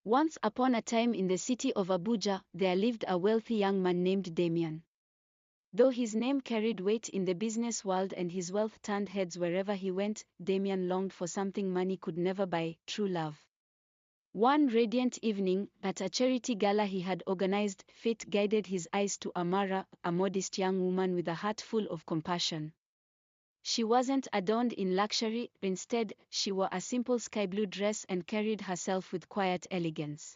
Once upon a time in the city of Abuja, there lived a wealthy young man named Damien. Though his name carried weight in the business world and his wealth turned heads wherever he went, Damien longed for something money could never buy: true love. One radiant evening, at a charity gala he had organized, fate guided his eyes to Amara, a modest young woman with a heart full of compassion. She wasn't adorned in luxury; instead, she wore a simple sky blue dress and carried herself with quiet elegance.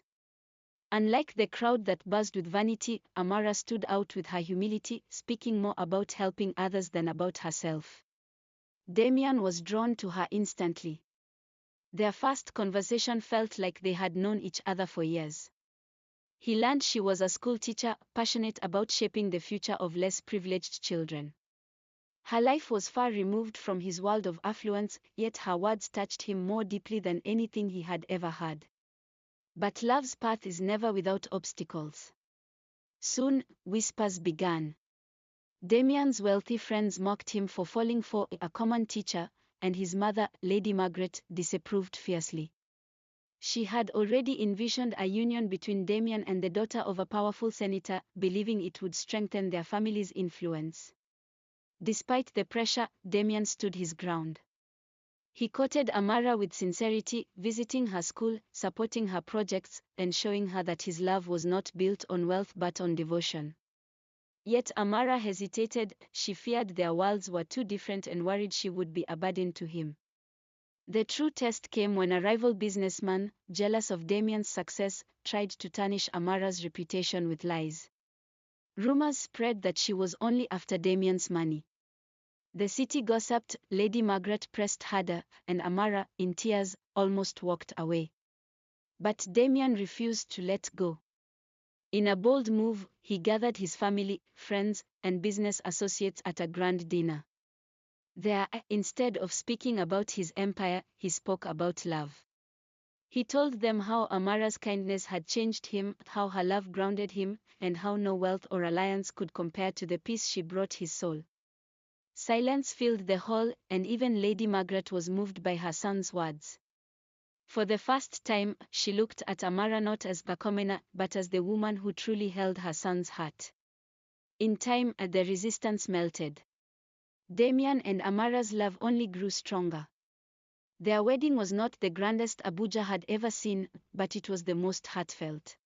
Unlike the crowd that buzzed with vanity, Amara stood out with her humility, speaking more about helping others than about herself. Damien was drawn to her instantly. Their first conversation felt like they had known each other for years. He learned she was a schoolteacher, passionate about shaping the future of less privileged children. Her life was far removed from his world of affluence, yet her words touched him more deeply than anything he had ever heard. But love's path is never without obstacles. Soon, whispers began. Damien's wealthy friends mocked him for falling for a common teacher, and his mother, Lady Margaret, disapproved fiercely. She had already envisioned a union between Damien and the daughter of a powerful senator, believing it would strengthen their family's influence. Despite the pressure, Damien stood his ground. He courted Amara with sincerity, visiting her school, supporting her projects, and showing her that his love was not built on wealth but on devotion. Yet Amara hesitated; she feared their worlds were too different and worried she would be a burden to him. The true test came when a rival businessman, jealous of Damien's success, tried to tarnish Amara's reputation with lies. Rumors spread that she was only after Damien's money. The city gossiped, Lady Margaret pressed harder, and Amara, in tears, almost walked away. But Damien refused to let go. In a bold move, he gathered his family, friends, and business associates at a grand dinner. There, instead of speaking about his empire, he spoke about love. He told them how Amara's kindness had changed him, how her love grounded him, and how no wealth or alliance could compare to the peace she brought his soul. Silence filled the hall, and even Lady Margaret was moved by her son's words. For the first time, she looked at Amara not as a commoner, but as the woman who truly held her son's heart. In time, the resistance melted. Damien and Amara's love only grew stronger. Their wedding was not the grandest Abuja had ever seen, but it was the most heartfelt.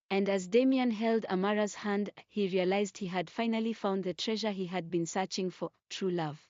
And as Damien held Amara's hand, he realized he had finally found the treasure he had been searching for: true love.